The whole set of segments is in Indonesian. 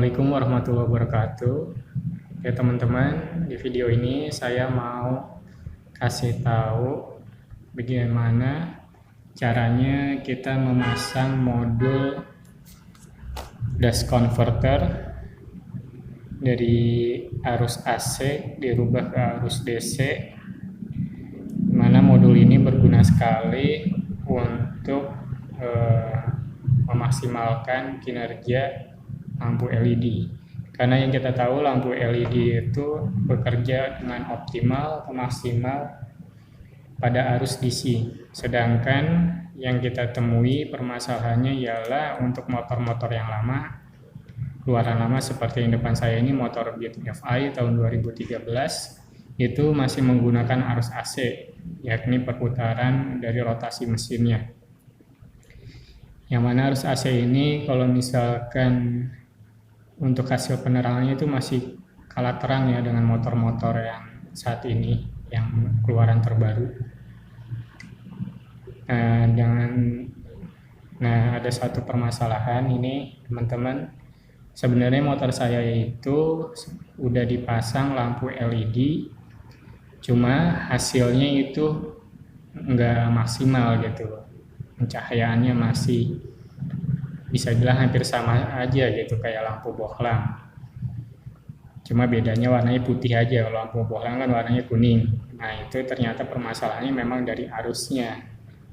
Assalamualaikum warahmatullahi wabarakatuh. Ya teman-teman, di video ini saya mau kasih tahu bagaimana caranya kita memasang modul dash converter dari arus AC dirubah ke arus DC, mana modul ini berguna sekali untuk memaksimalkan kinerja lampu LED. Karena yang kita tahu lampu LED itu bekerja dengan optimal atau maksimal pada arus DC. Sedangkan yang kita temui permasalahannya ialah untuk motor-motor yang lama, keluaran lama seperti yang depan saya ini, motor Buick FI tahun 2013, itu masih menggunakan arus AC, yakni perputaran dari rotasi mesinnya. Yang mana arus AC ini kalau misalkan untuk hasil penerangannya itu masih kalah terang ya dengan motor-motor yang saat ini yang keluaran terbaru. Ada satu permasalahan ini teman-teman. Sebenarnya motor saya itu udah dipasang lampu LED, cuma hasilnya itu enggak maksimal gitu. Pencahayaannya masih bisa bilang hampir sama aja gitu kayak lampu bohlam, cuma bedanya warnanya putih aja. Kalau lampu bohlam kan warnanya kuning. Nah itu ternyata permasalahannya memang dari arusnya,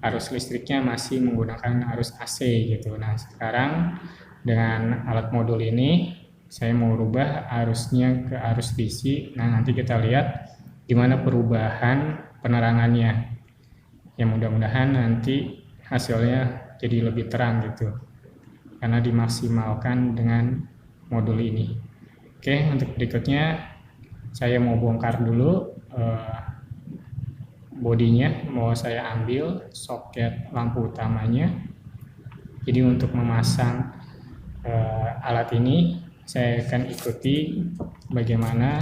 arus listriknya masih menggunakan arus AC gitu. Nah sekarang dengan alat modul ini saya mau rubah arusnya ke arus DC. Nah nanti kita lihat gimana perubahan penerangannya, yang mudah-mudahan nanti hasilnya jadi lebih terang gitu, karena dimaksimalkan dengan modul ini. Oke, untuk berikutnya saya mau bongkar dulu bodinya, mau saya ambil soket lampu utamanya. Jadi untuk memasang alat ini saya akan ikuti bagaimana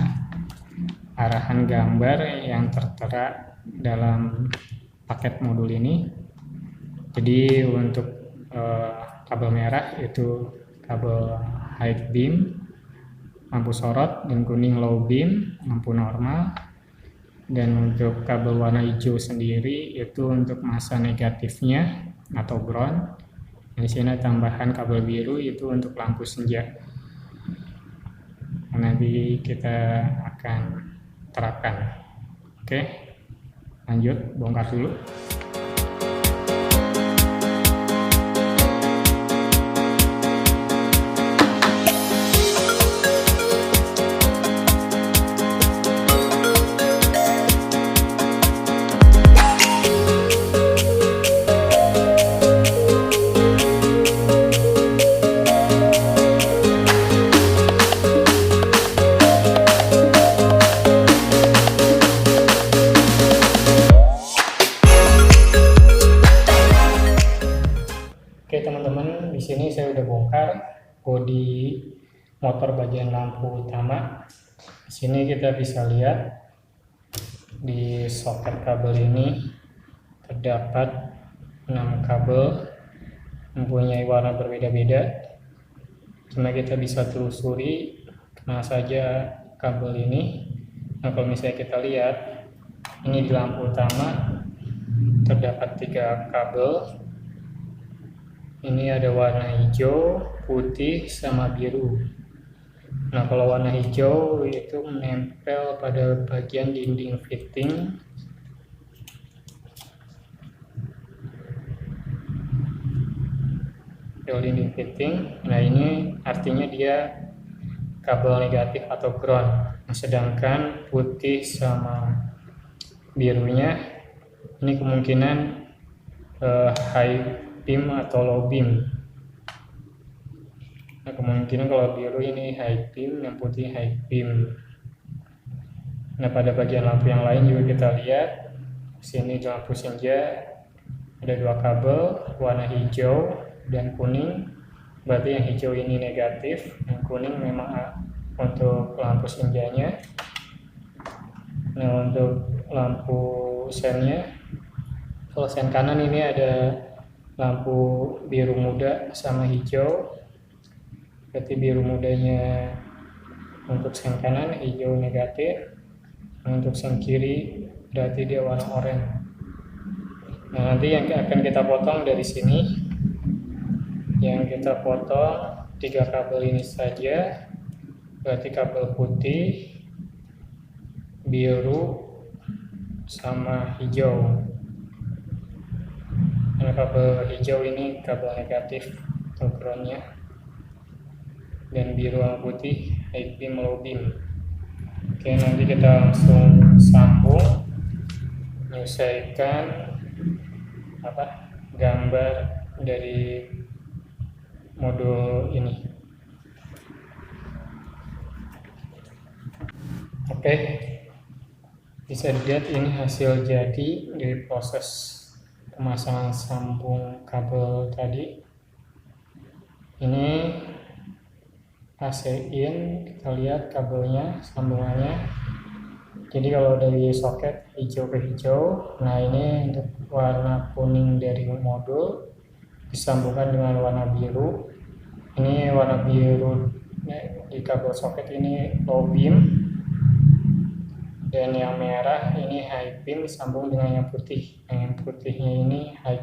arahan gambar yang tertera dalam paket modul ini. Jadi untuk kabel merah itu kabel high beam, lampu sorot, dan kuning low beam, lampu normal. Dan untuk kabel warna hijau sendiri itu untuk masa negatifnya atau ground. Di sini tambahan kabel biru itu untuk lampu senja. Nanti kita akan terapkan. Oke, lanjut bongkar dulu. Oke teman-teman, di sini saya udah bongkar bodi motor bagian lampu utama. Di sini kita bisa lihat di soket kabel ini terdapat 6 kabel mempunyai warna berbeda-beda. Cuma kita bisa telusuri kemana saja kabel ini. Nah kalau misalnya kita lihat ini di lampu utama terdapat 3 kabel. Ini ada warna hijau, putih, sama biru. Nah kalau warna hijau itu menempel pada bagian dinding fitting. Dinding fitting. Nah ini artinya dia kabel negatif atau ground. Nah, sedangkan putih sama birunya ini kemungkinan high beam atau low beam. Nah, kemungkinan kalau biru ini high beam, yang putih high beam. Nah pada bagian lampu yang lain juga kita lihat sini di lampu senja ada 2 kabel warna hijau dan kuning. Berarti yang hijau ini negatif, yang kuning memang untuk lampu senjanya. Nah untuk lampu sennya, kalau sen kanan ini ada lampu biru muda sama hijau. berarti biru mudanya untuk sen kanan, hijau negatif. Untuk sen kiri berarti dia warna oranye. Nah, nanti yang akan kita potong dari sini, yang kita potong 3 kabel ini saja, berarti kabel putih, biru, sama hijau. Nah, kabel hijau ini kabel negatif atau groundnya, dan biru sama putih high beam low beam. Oke, nanti kita langsung sambung, menyesuaikan gambar dari modul ini. Oke, bisa dilihat ini hasil jadi dari proses pemasangan sambung kabel tadi. Ini AC in, kita lihat kabelnya, sambungannya. Jadi kalau dari soket hijau ke hijau, nah ini untuk warna kuning dari modul disambungkan dengan warna biru. Ini warna biru di kabel soket ini low beam, dan yang merah ini high beam disambung dengan yang putih. Yang putihnya ini high.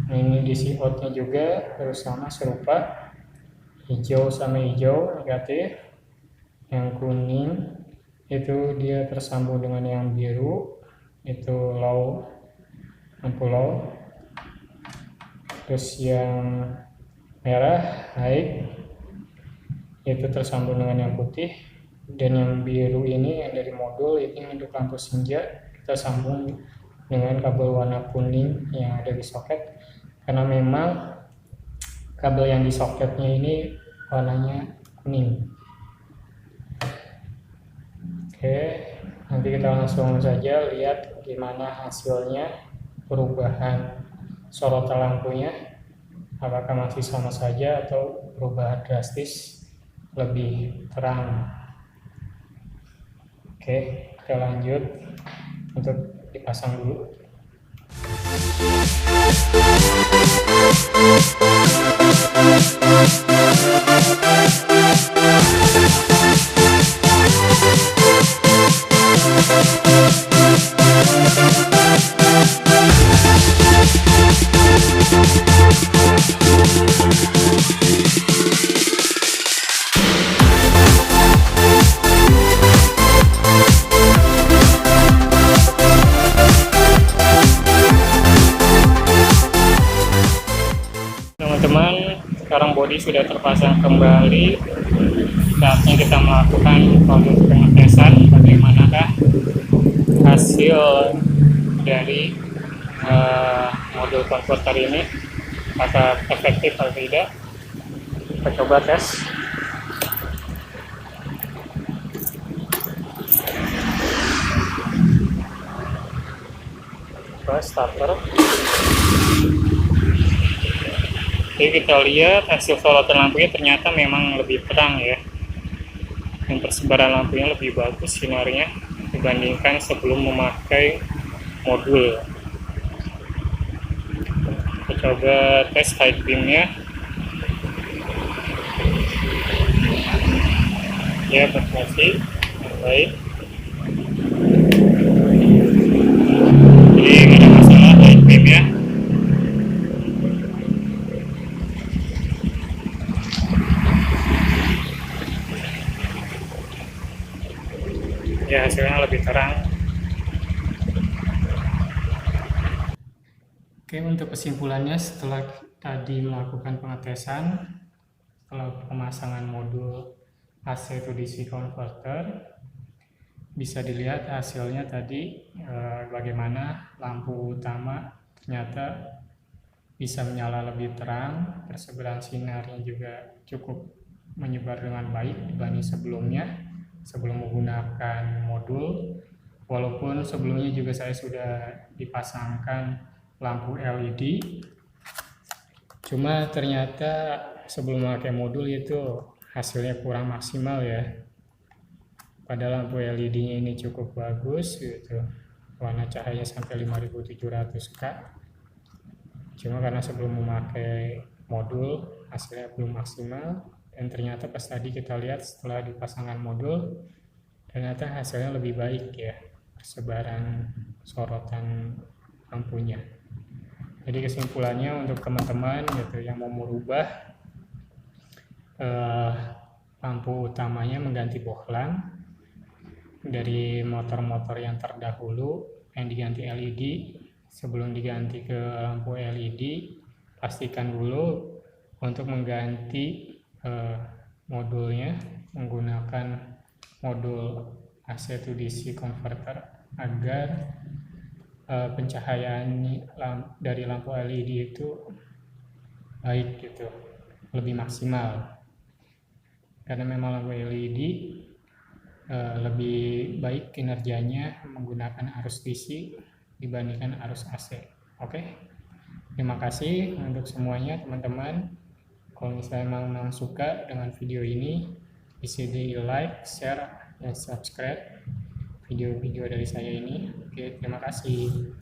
Nah, ini DC outnya juga harus sama, serupa. Hijau sama hijau negatif, yang kuning itu dia tersambung dengan yang biru, itu low, lampu low. Terus yang merah high, itu tersambung dengan yang putih. Dan yang biru ini yang dari modul ini untuk lampu senja, kita sambung dengan kabel warna kuning yang ada di soket, karena memang kabel yang di soketnya ini warnanya kuning. Oke, nanti kita langsung saja lihat gimana hasilnya, perubahan sorotan lampunya, apakah masih sama saja atau berubah drastis lebih terang. Oke, kita lanjut untuk dipasang dulu. Teman-teman, sekarang bodi sudah terpasang kembali. Saatnya kita melakukan proses pengetesan bagaimanakah hasil dari modul konverter ini, apakah efektif atau tidak. Kita coba tes. Coba starter. Jadi kita lihat hasil sorotan lampunya ternyata memang lebih terang ya, dan persebaran lampunya lebih bagus sinarnya dibandingkan sebelum memakai modul. Kita coba tes high beamnya. Ya, berfungsi baik. Jadi nggak ada masalah high beam ya. Ya, hasilnya lebih terang. Oke, untuk kesimpulannya setelah tadi melakukan pengetesan, setelah pemasangan modul AC to DC converter, bisa dilihat hasilnya tadi bagaimana lampu utama ternyata bisa menyala lebih terang, persebaran sinarnya juga cukup menyebar dengan baik dibanding sebelumnya, sebelum menggunakan modul. Walaupun sebelumnya juga saya sudah dipasangkan lampu LED, cuma ternyata sebelum memakai modul itu hasilnya kurang maksimal ya. Padahal lampu LED-nya ini cukup bagus gitu, warna cahaya sampai 5700K. Cuma karena sebelum memakai modul hasilnya belum maksimal, dan ternyata pas tadi kita lihat setelah dipasangkan modul ternyata hasilnya lebih baik ya, persebaran sorotan lampunya. Jadi kesimpulannya untuk teman-teman gitu yang mau merubah lampu utamanya mengganti bohlam dari motor-motor yang terdahulu yang diganti LED, sebelum diganti ke lampu LED pastikan dulu untuk mengganti modulnya menggunakan modul AC to DC converter agar pencahayaan dari lampu LED itu baik gitu, lebih maksimal. Karena memang lampu LED lebih baik kinerjanya menggunakan arus DC dibandingkan arus AC. Oke, terima kasih untuk semuanya teman-teman. Kalau misalnya memang suka dengan video ini, bisa di like, share, dan subscribe video-video dari saya ini. Oke, terima kasih.